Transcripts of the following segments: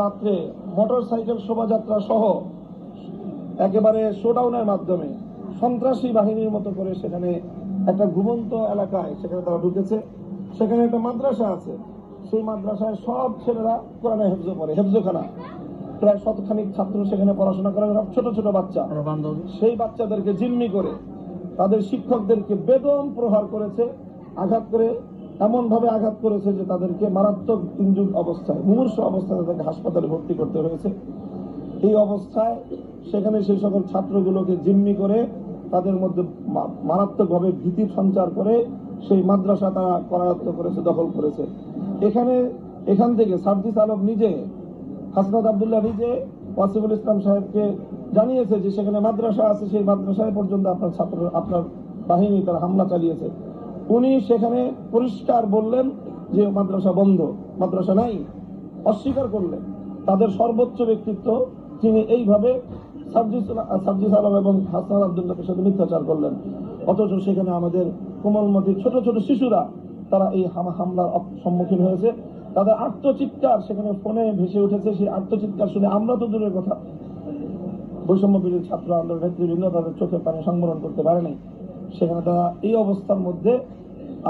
রাত্রে মোটরসাইকেল শোভাযাত্রা সহ একেবারে শোডাউনের মাধ্যমে সন্ত্রাসী বাহিনীর মতো করে সেখানে একটা ঘুমন্ত এলাকায় সেখানে তারা ঢুকেছে। সেখানে একটা মাদ্রাসা আছে, সেই মাদ্রাসায় সব ছেলেরা কোরআনে হেফজ পড়ে, হেফজখানা প্রায় শতখানিক ছাত্র সেখানে পড়াশোনা করে, ছোট ছোট বাচ্চা। সেই বাচ্চাদেরকে জিম্মি করে তাদের শিক্ষকদেরকে বেদম প্রহার করেছে, আঘাত করে এমন ভাবে আঘাত করেছে যে তাদেরকে মারাত্মক ইনজুর্ড অবস্থায়, মুমূর্ষ অবস্থায় তাদেরকে হাসপাতালে ভর্তি করতে হয়েছে। এই অবস্থায় সেখানে সেই সকল ছাত্রগুলোকে জিম্মি করে তাদের মধ্যে মারাত্মকভাবে ভীতি সঞ্চার করে সেই মাদ্রাসা তারা করায়ত্ত করেছে, দখল করেছে। এখান থেকে সার্জিস আলম নিজে, হাসনাত আব্দুল্লাহ নিজে ওয়াসিফুল ইসলাম সাহেবকে জানিয়েছে যে সেখানে মাদ্রাসা আছে, সেই মাদ্রাসায় পর্যন্ত আপনার বাহিনী তারা হামলা চালিয়েছে। উনি সেখানে পরিষ্কার বললেন যে মাদ্রাসা বন্ধ, মাদ্রাসা নাই, অস্বীকার করলেন। তাদের সর্বোচ্চ ব্যক্তিত্ব তিনি এইভাবে সার্জিস আলম এবং হাসনাত আব্দুল্লাহর সাথে মিথ্যাচার করলেন। অথচ সেখানে আমাদের কোমলমতি ছোট ছোট শিশুরা তারা এই হামলার সম্মুখীন হয়েছে। তাদের আত্মচিৎকার সেখানে ফোনে ভেসে উঠেছে। সেই আত্মচিৎকার শুনে আমরা তো দূরের কথা, বৈষম্য বিরোধী ছাত্র আন্দোলন নেতৃবৃন্দ তাদের চোখের পানি সংবরণ করতে পারেনি। সেখানে তারা এই অবস্থার মধ্যে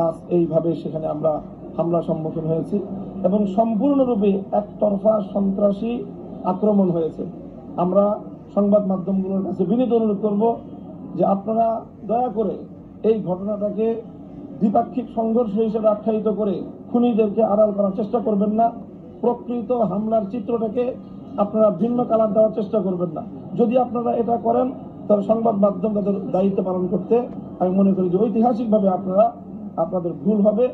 আজ এইভাবে সেখানে আমরা হামলার সম্মুখীন হয়েছি এবং সম্পূর্ণরূপে একতরফা সন্ত্রাসী আক্রমণ হয়েছে। আমরা সংবাদ মাধ্যমগুলোর কাছে বিনীত অনুরোধ করব যে আপনারা দয়া করে এই ঘটনাটাকে দ্বিপাক্ষিক সংঘর্ষ হিসেবে আখ্যায়িত করে খুনিদেরকে আড়াল করার চেষ্টা করবেন না। প্রকৃত হামলার চিত্রটাকে আপনারা ভিন্ন কালার দেওয়ার চেষ্টা করবেন না। যদি আপনারা এটা করেন তাহলে সংবাদ মাধ্যম তাদের দায়িত্ব পালন করতে আমি মনে করি যে ঐতিহাসিকভাবে আপনাদের ভুল হবে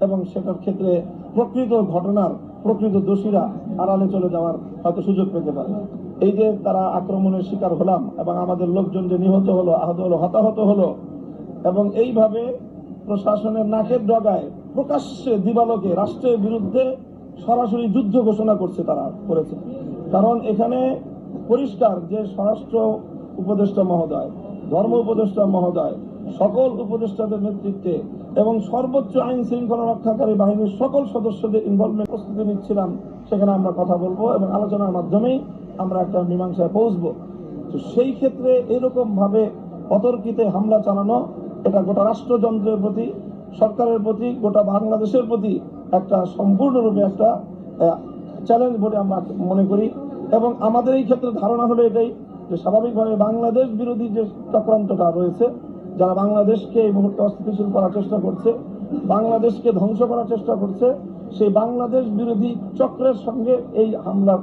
এবং সেটার ক্ষেত্রে প্রকৃত ঘটনার প্রকৃত দোষীরা আড়ালে চলে যাওয়ার হয়তো সুযোগ পেতে পারে। এই যে তারা আক্রমণের শিকার হলাম এবং আমাদের লোকজন যে নিহত হলো, আহত হলো, হতাহত হলো এবং এইভাবে প্রশাসনের নাকের ডগায় প্রকাশ্যে দিবালোকে রাষ্ট্রের বিরুদ্ধে সরাসরি যুদ্ধ ঘোষণা করেছে। কারণ এখানে পরিষ্কার যে স্বরাষ্ট্র উপদেষ্টা মহোদয়, ধর্ম উপদেষ্টা মহোদয়, সকল উপদেষ্টাদের নেতৃত্বে এবং সর্বোচ্চ আইন শৃঙ্খলা রক্ষাকারী বাহিনীর সকল সদস্যদের ইনভলভমেন্ট প্রস্তুতি নিচ্ছিলাম। সেখানে আমরা কথা বলবো এবং আলোচনার মাধ্যমেই আমরা একটা মীমাংসায় পৌঁছবো। তো সেই ক্ষেত্রে এরকম ভাবে অতর্কিতে হামলা চালানো, এটা গোটা রাষ্ট্রযন্ত্রের প্রতি, সরকারের প্রতি, গোটা বাংলাদেশের প্রতি একটা সম্পূর্ণরূপে একটা চ্যালেঞ্জ বলে আমরা মনে করি। এবং আমাদের এই ক্ষেত্রে ধারণা হলো এটাই যে স্বাভাবিকভাবে বাংলাদেশ বিরোধী যে চক্রান্তটা রয়েছে, যারা বাংলাদেশকে এই মুহূর্তে অস্থিতিশীল করার চেষ্টা করছে, বাংলাদেশকে ধ্বংস করার চেষ্টা করছে, সেই বাংলাদেশ বিরোধী চক্রের সঙ্গে এই হামলা